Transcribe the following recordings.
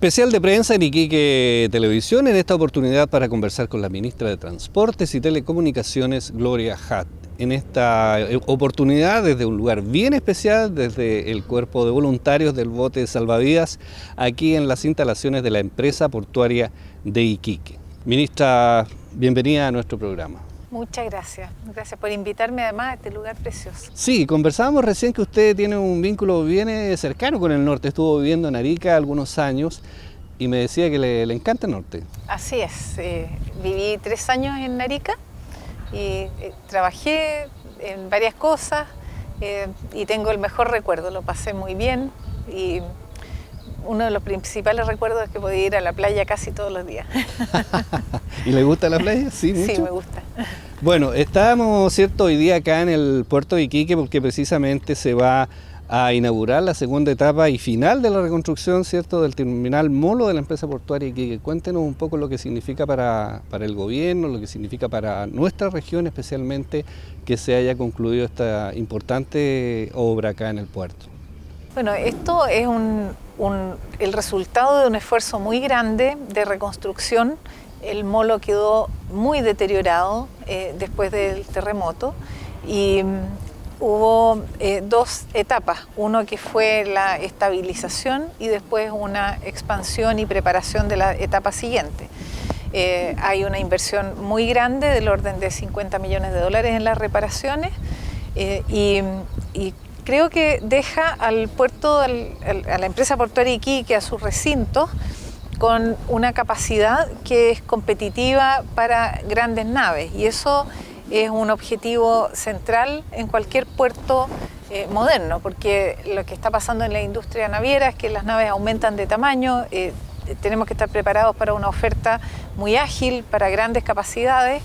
Especial de prensa en Iquique Televisión, en esta oportunidad para conversar con la ministra de Transportes y Telecomunicaciones, Gloria Hutt. En esta oportunidad, desde un lugar bien especial, desde el cuerpo de voluntarios del bote salvavidas, aquí en las instalaciones de la empresa portuaria de Iquique. Ministra, bienvenida a nuestro programa. Muchas gracias. Gracias por invitarme además a este lugar precioso. Sí, conversábamos recién que usted tiene un vínculo bien cercano con el norte. Estuvo viviendo en Arica algunos años y me decía que le encanta el norte. Así es. Viví 3 años en Arica y trabajé en varias cosas y tengo el mejor recuerdo. Lo pasé muy bien y uno de los principales recuerdos es que podía ir a la playa casi todos los días. ¿Y le gusta la playa? Sí, mucho. Sí, me gusta. Bueno, estábamos, ¿cierto?, hoy día acá en el puerto de Iquique porque precisamente se va a inaugurar la segunda etapa y final de la reconstrucción, ¿cierto?, del terminal Molo de la empresa portuaria Iquique. Cuéntenos un poco lo que significa para el gobierno, lo que significa para nuestra región especialmente que se haya concluido esta importante obra acá en el puerto. Bueno, esto es el resultado de un esfuerzo muy grande de reconstrucción. El molo quedó muy deteriorado después del terremoto y hubo 2 etapas, uno que fue la estabilización y después una expansión y preparación de la etapa siguiente. Hay una inversión muy grande del orden de $50 millones en las reparaciones y creo que deja al puerto, a la empresa portuaria Iquique, a sus recintos, con una capacidad que es competitiva para grandes naves, y eso es un objetivo central en cualquier puerto moderno, porque lo que está pasando en la industria naviera es que las naves aumentan de tamaño, tenemos que estar preparados para una oferta muy ágil, para grandes capacidades,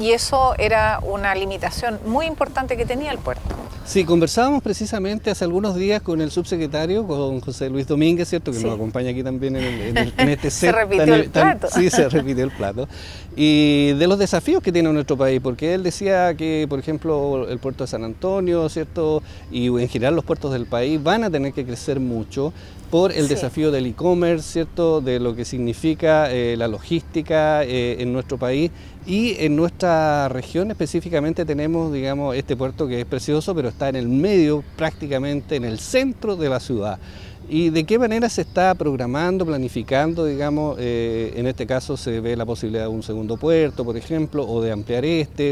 y eso era una limitación muy importante que tenía el puerto. Sí, conversábamos precisamente hace algunos días con el subsecretario, con José Luis Domínguez, ¿cierto?, que sí, nos acompaña aquí también en este set. Se repitió el plato. Sí, se repitió el plato. Y de los desafíos que tiene nuestro país, porque él decía que, por ejemplo, el puerto de San Antonio, ¿cierto?, y en general los puertos del país van a tener que crecer mucho por el desafío del e-commerce, ¿cierto?, de lo que significa la logística en nuestro país. Y en nuestra región específicamente tenemos, digamos, este puerto que es precioso, pero está en el medio, prácticamente en el centro de la ciudad. ¿Y de qué manera se está programando, planificando, digamos, en este caso se ve la posibilidad de un segundo puerto, por ejemplo, o de ampliar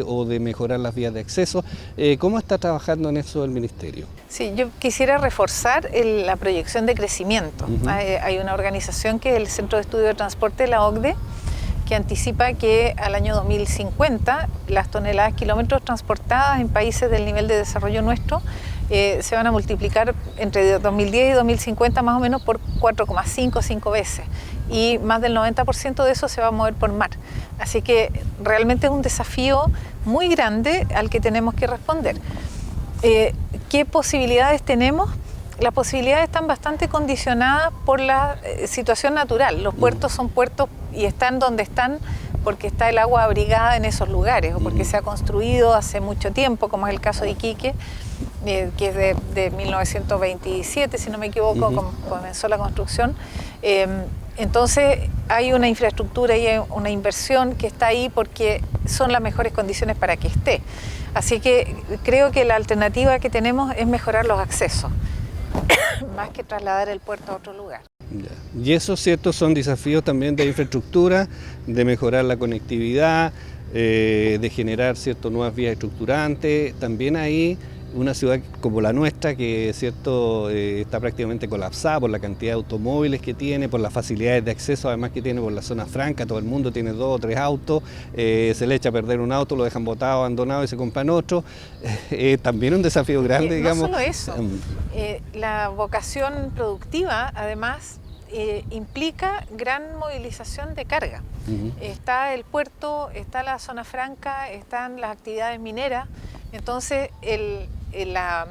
o de mejorar las vías de acceso? ¿Cómo está trabajando en eso el Ministerio? Sí, yo quisiera reforzar la proyección de crecimiento. Hay una organización que es el Centro de Estudio de Transporte de la OCDE, que anticipa que al año 2050 las toneladas kilómetros transportadas en países del nivel de desarrollo nuestro se van a multiplicar entre 2010 y 2050 más o menos por 4,5 o 5 veces, y más del 90% de eso se va a mover por mar. Así que realmente es un desafío muy grande al que tenemos que responder. ¿Qué posibilidades tenemos? Las posibilidades están bastante condicionadas por la situación natural. Los puertos son puertos y están donde están porque está el agua abrigada en esos lugares o porque se ha construido hace mucho tiempo, como es el caso de Iquique, que es de 1927, si no me equivoco, comenzó la construcción. Entonces hay una infraestructura y hay una inversión que está ahí porque son las mejores condiciones para que esté. Así que creo que la alternativa que tenemos es mejorar los accesos, más que trasladar el puerto a otro lugar. Y esos, ¿cierto?, son desafíos también de infraestructura, de mejorar la conectividad, de generar, ¿cierto?, nuevas vías estructurantes. También hay una ciudad como la nuestra que, ¿cierto?, está prácticamente colapsada por la cantidad de automóviles que tiene, por las facilidades de acceso además que tiene por la zona franca. Todo el mundo tiene 2 o 3 autos, se le echa a perder un auto, lo dejan botado, abandonado y se compran otro. También un desafío grande, digamos. No solo eso, la vocación productiva además implica gran movilización de carga. Está el puerto, está la zona franca, están las actividades mineras, entonces la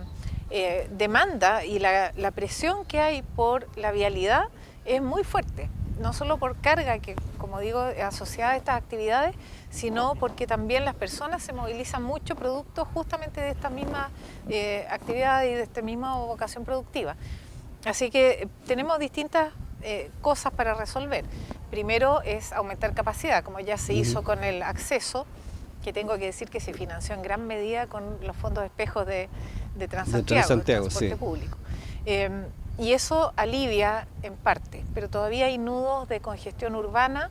demanda y la presión que hay por la vialidad es muy fuerte, no solo por carga, que como digo, asociada a estas actividades, sino porque también las personas se movilizan mucho producto justamente de esta misma actividad y de esta misma vocación productiva. Así que tenemos distintas cosas para resolver. Primero es aumentar capacidad, como ya se hizo con el acceso, que tengo que decir que se financió en gran medida con los fondos espejos de Transantiago, el transporte público. Y eso alivia en parte, pero todavía hay nudos de congestión urbana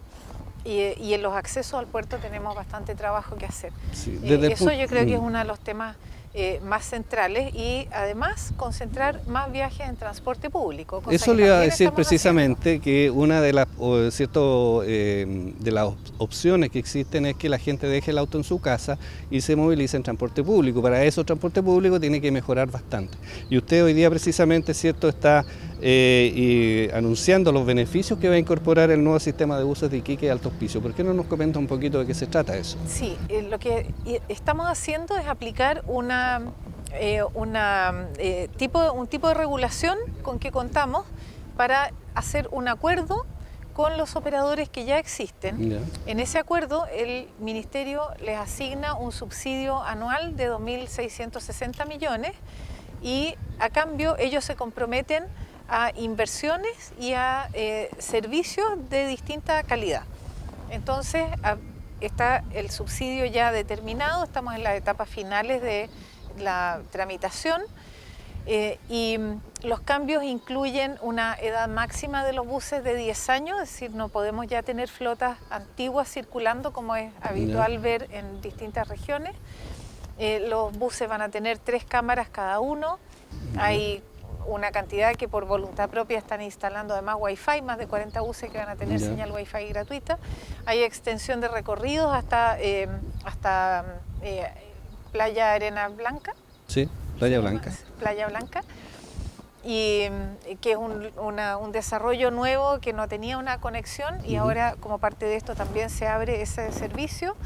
y en los accesos al puerto tenemos bastante trabajo que hacer. Sí, eso yo creo que es uno de los temas más centrales y además concentrar más viajes en transporte público. Eso le iba a decir precisamente que una de las opciones que existen es que la gente deje el auto en su casa y se movilice en transporte público. Para eso el transporte público tiene que mejorar bastante. Y usted hoy día precisamente, ¿cierto?, está anunciando los beneficios que va a incorporar el nuevo sistema de buses de Iquique y Alto Hospicio. ¿Por qué no nos comenta un poquito de qué se trata eso? Sí, lo que estamos haciendo es aplicar un tipo de regulación con que contamos para hacer un acuerdo con los operadores que ya existen. Yeah. En ese acuerdo el Ministerio les asigna un subsidio anual de 2.660 millones y a cambio ellos se comprometen a inversiones y a servicios de distinta calidad. Entonces está el subsidio ya determinado, estamos en las etapas finales de la tramitación y los cambios incluyen una edad máxima de los buses de 10 años, es decir, no podemos ya tener flotas antiguas circulando como es habitual ver en distintas regiones. Los buses van a tener 3 cámaras cada uno, hay una cantidad que por voluntad propia están instalando además Wi-Fi, más de 40 buses que van a tener señal Wi-Fi gratuita. Hay extensión de recorridos hasta Playa Arena Blanca. Sí, Playa Blanca. Playa Blanca. Y que es un desarrollo nuevo que no tenía una conexión y ahora como parte de esto también se abre ese servicio.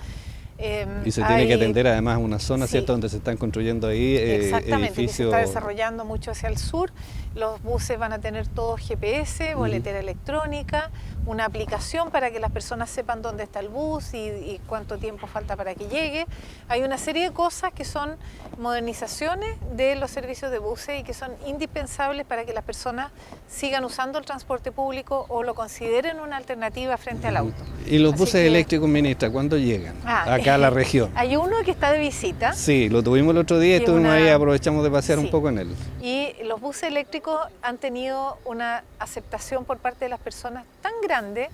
Y se tiene que atender además una zona, ¿cierto?, donde se están construyendo ahí exactamente, edificios. que se está desarrollando mucho hacia el sur. Los buses van a tener todo GPS, boletera electrónica, una aplicación para que las personas sepan dónde está el bus y cuánto tiempo falta para que llegue. Hay una serie de cosas que son modernizaciones de los servicios de buses y que son indispensables para que las personas sigan usando el transporte público o lo consideren una alternativa frente al auto. ¿Y los buses eléctricos, ministra, cuándo llegan acá a la región? Hay uno que está de visita. Sí, lo tuvimos el otro día y estuvimos ahí, aprovechamos de pasear un poco en él. Y los buses eléctricos han tenido una aceptación por parte de las personas tan grande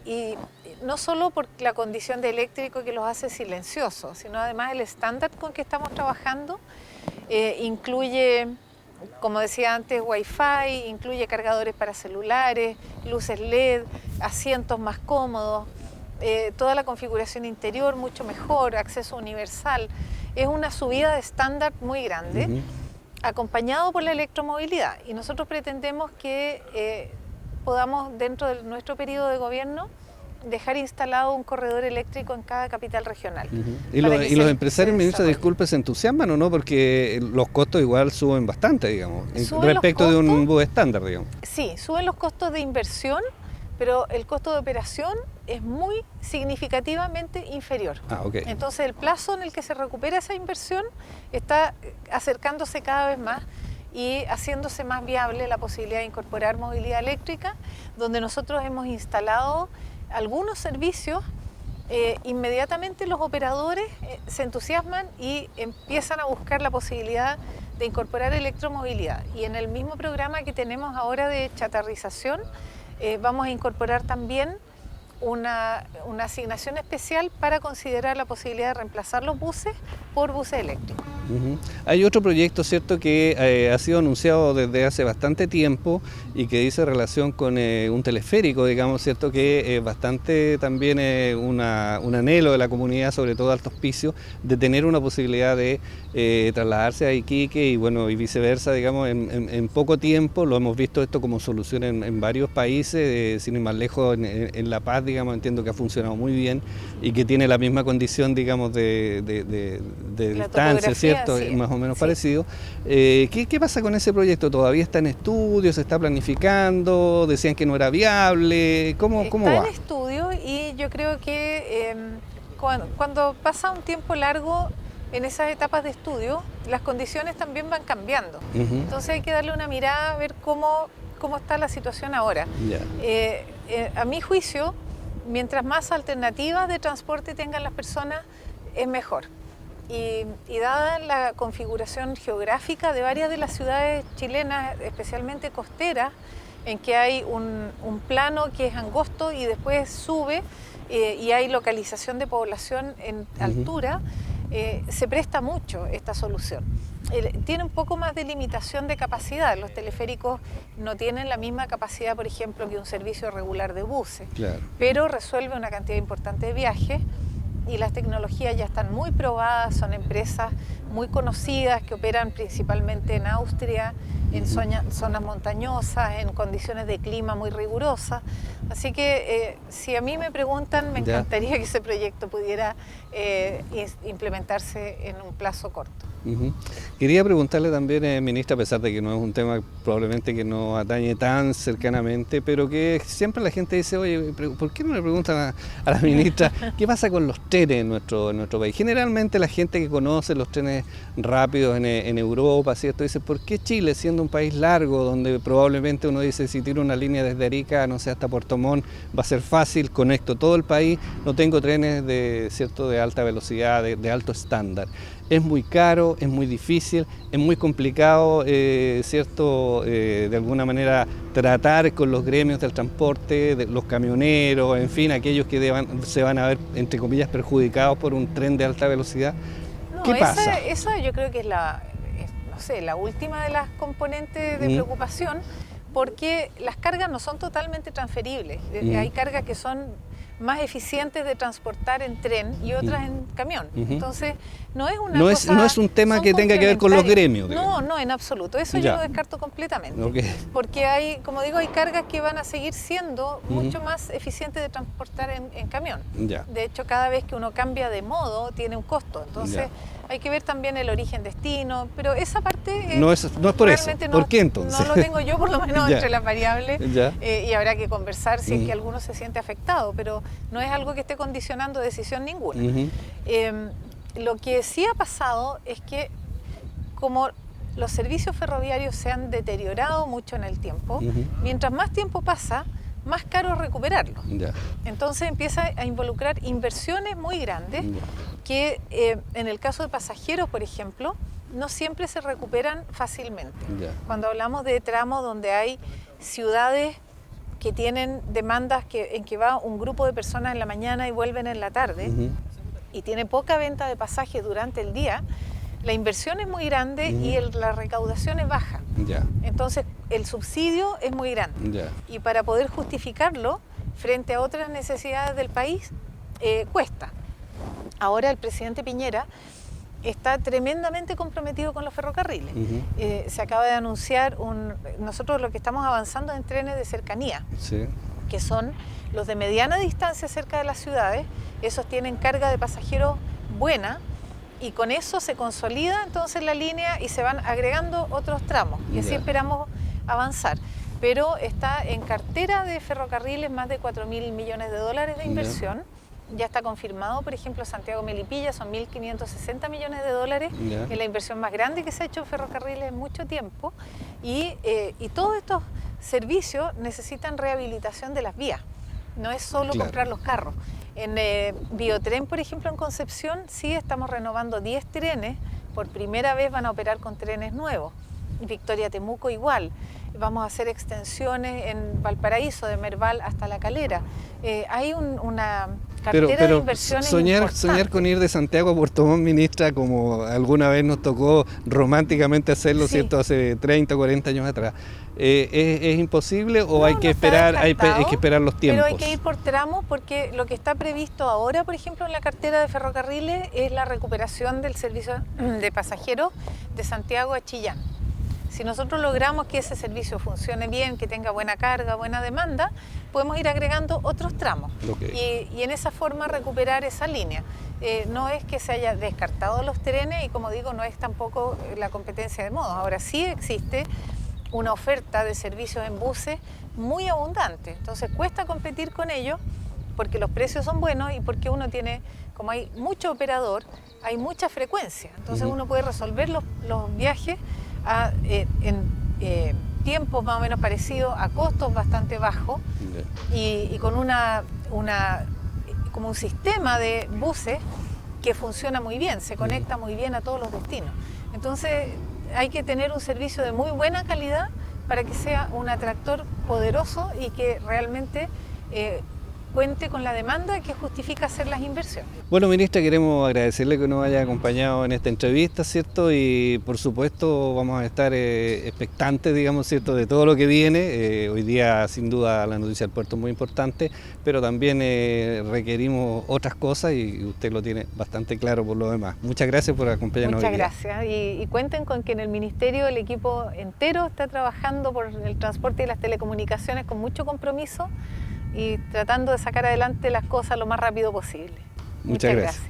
y no solo por la condición de eléctrico que los hace silenciosos, sino además el estándar con que estamos trabajando incluye, como decía antes, Wi-Fi, incluye cargadores para celulares, luces LED, asientos más cómodos, toda la configuración interior mucho mejor, acceso universal. Es una subida de estándar muy grande, acompañado por la electromovilidad. Y nosotros pretendemos que podamos, dentro de nuestro periodo de gobierno, dejar instalado un corredor eléctrico en cada capital regional. ¿Y los empresarios, ministro, disculpe, se entusiasman o no? Porque los costos igual suben bastante, digamos, respecto de un bus estándar, digamos. Sí, suben los costos de inversión, pero el costo de operación es muy significativamente inferior. Okay. Entonces el plazo en el que se recupera esa inversión está acercándose cada vez más y haciéndose más viable la posibilidad de incorporar movilidad eléctrica, donde nosotros hemos instalado algunos servicios. Inmediatamente los operadores se entusiasman y empiezan a buscar la posibilidad de incorporar electromovilidad. Y en el mismo programa que tenemos ahora de chatarrización, vamos a incorporar también una asignación especial para considerar la posibilidad de reemplazar los buses por buses eléctricos. Hay otro proyecto, ¿cierto?, que ha sido anunciado desde hace bastante tiempo y que dice relación con un teleférico, digamos, ¿cierto?, que es bastante también un anhelo de la comunidad, sobre todo de Alto Hospicio, de tener una posibilidad de trasladarse a Iquique y bueno, y viceversa, digamos, en poco tiempo. Lo hemos visto esto como solución en varios países, sin ir más lejos en La Paz, digamos, entiendo que ha funcionado muy bien y que tiene la misma condición, digamos, de distancia, ¿cierto? Sí, más o menos parecido. ¿Qué pasa con ese proyecto? ¿Todavía está en estudio? ¿Se está planificando? Decían que no era viable. ¿Cómo va? Está en estudio y yo creo que cuando pasa un tiempo largo en esas etapas de estudio, las condiciones también van cambiando. Entonces hay que darle una mirada a ver cómo cómo está la situación ahora. A mi juicio, mientras más alternativas de transporte tengan las personas, es mejor. Y dada la configuración geográfica de varias de las ciudades chilenas, especialmente costeras, en que hay un plano que es angosto y después sube y hay localización de población en altura, se presta mucho esta solución. Tiene un poco más de limitación de capacidad. Los teleféricos no tienen la misma capacidad, por ejemplo, que un servicio regular de buses, pero resuelve una cantidad importante de viajes. Y las tecnologías ya están muy probadas, son empresas muy conocidas que operan principalmente en Austria, en zonas montañosas, en condiciones de clima muy rigurosas. Así que si a mí me preguntan, me encantaría que ese proyecto pudiera implementarse en un plazo corto. Quería preguntarle también, ministra, a pesar de que no es un tema probablemente que nos atañe tan cercanamente, pero que siempre la gente dice, oye, ¿por qué no le preguntan a la ministra qué pasa con los trenes en nuestro país? Generalmente la gente que conoce los trenes rápidos en Europa, ¿cierto? Dice, ¿por qué Chile, siendo un país largo, donde probablemente uno dice, si tiro una línea desde Arica, no sé, hasta Puerto Montt, va a ser fácil, conecto todo el país, no tengo trenes de alta velocidad, de alto estándar? Es muy caro, es muy difícil, es muy complicado, ¿cierto? De alguna manera tratar con los gremios del transporte, de los camioneros, en fin, aquellos que se van a ver, entre comillas, perjudicados por un tren de alta velocidad. ¿Qué pasa? Esa yo creo que es la última de las componentes de preocupación, porque las cargas no son totalmente transferibles. Hay cargas que son más eficientes de transportar en tren y otras en camión. Entonces, no es una cosa... No es un tema que tenga que ver con los gremios. No, en absoluto. Eso yo lo descarto completamente. Porque hay, como digo, hay cargas que van a seguir siendo mucho más eficientes de transportar en camión. De hecho, cada vez que uno cambia de modo, tiene un costo. Entonces, hay que ver también el origen-destino, pero esa parte... no es por eso. ¿Por qué entonces? No lo tengo yo, por lo menos, entre las variables, y habrá que conversar si es que alguno se siente afectado, pero no es algo que esté condicionando decisión ninguna. Lo que sí ha pasado es que, como los servicios ferroviarios se han deteriorado mucho en el tiempo, mientras más tiempo pasa, más caro es recuperarlo. Entonces empieza a involucrar inversiones muy grandes que en el caso de pasajeros, por ejemplo, no siempre se recuperan fácilmente. Cuando hablamos de tramos donde hay ciudades que tienen demandas en que va un grupo de personas en la mañana y vuelven en la tarde, y tiene poca venta de pasajes durante el día, la inversión es muy grande y la recaudación es baja. Entonces, el subsidio es muy grande. Y para poder justificarlo frente a otras necesidades del país, cuesta. Ahora el presidente Piñera está tremendamente comprometido con los ferrocarriles. Se acaba de anunciar, nosotros lo que estamos avanzando en trenes de cercanía, que son los de mediana distancia cerca de las ciudades. Esos tienen carga de pasajeros buena, y con eso se consolida entonces la línea y se van agregando otros tramos, y así esperamos avanzar. Pero está en cartera de ferrocarriles más de 4.000 millones de dólares de inversión. Ya está confirmado, por ejemplo, Santiago-Melipilla, son 1.560 millones de dólares, es la inversión más grande que se ha hecho en ferrocarriles en mucho tiempo, y todos estos servicios necesitan rehabilitación de las vías, no es solo comprar los carros. En Biotren, por ejemplo, en Concepción, sí estamos renovando 10 trenes, por primera vez van a operar con trenes nuevos. Victoria-Temuco igual, vamos a hacer extensiones en Valparaíso, de Merval hasta La Calera. Hay una cartera de inversiones soñar con ir de Santiago a Puerto Montt, ministra, como alguna vez nos tocó románticamente hacerlo, ¿cierto? Hace 30 o 40 años atrás. ¿Es imposible o hay que esperar los tiempos? Pero hay que ir por tramos, porque lo que está previsto ahora, por ejemplo, en la cartera de ferrocarriles, es la recuperación del servicio de pasajeros de Santiago a Chillán. Si nosotros logramos que ese servicio funcione bien, que tenga buena carga, buena demanda, podemos ir agregando otros tramos y en esa forma recuperar esa línea. No es que se haya descartado los trenes, y como digo, no es tampoco la competencia de modos. Ahora sí existe una oferta de servicios en buses muy abundante, entonces cuesta competir con ellos porque los precios son buenos y porque uno tiene, como hay mucho operador, hay mucha frecuencia, entonces uno puede resolver los viajes tiempos más o menos parecidos, a costos bastante bajos y con como un sistema de buses que funciona muy bien, se conecta muy bien a todos los destinos. Entonces hay que tener un servicio de muy buena calidad para que sea un atractor poderoso y que realmente cuente con la demanda que justifica hacer las inversiones. Bueno, ministra, queremos agradecerle que nos haya acompañado en esta entrevista, ¿cierto? Y por supuesto vamos a estar expectantes, digamos, ¿cierto?, de todo lo que viene. Hoy día, sin duda, la noticia del puerto es muy importante, pero también requerimos otras cosas y usted lo tiene bastante claro por lo demás. Muchas gracias por acompañarnos hoy día. Muchas gracias y cuenten con que en el Ministerio el equipo entero está trabajando por el transporte y las telecomunicaciones con mucho compromiso y tratando de sacar adelante las cosas lo más rápido posible. Muchas gracias.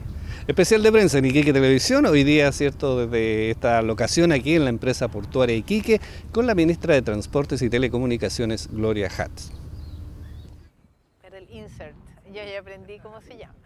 Especial de prensa en Iquique Televisión, hoy día, ¿cierto?, desde esta locación aquí en la empresa portuaria Iquique, con la ministra de Transportes y Telecomunicaciones, Gloria Hatz. Pero el insert, yo ya aprendí cómo se llama.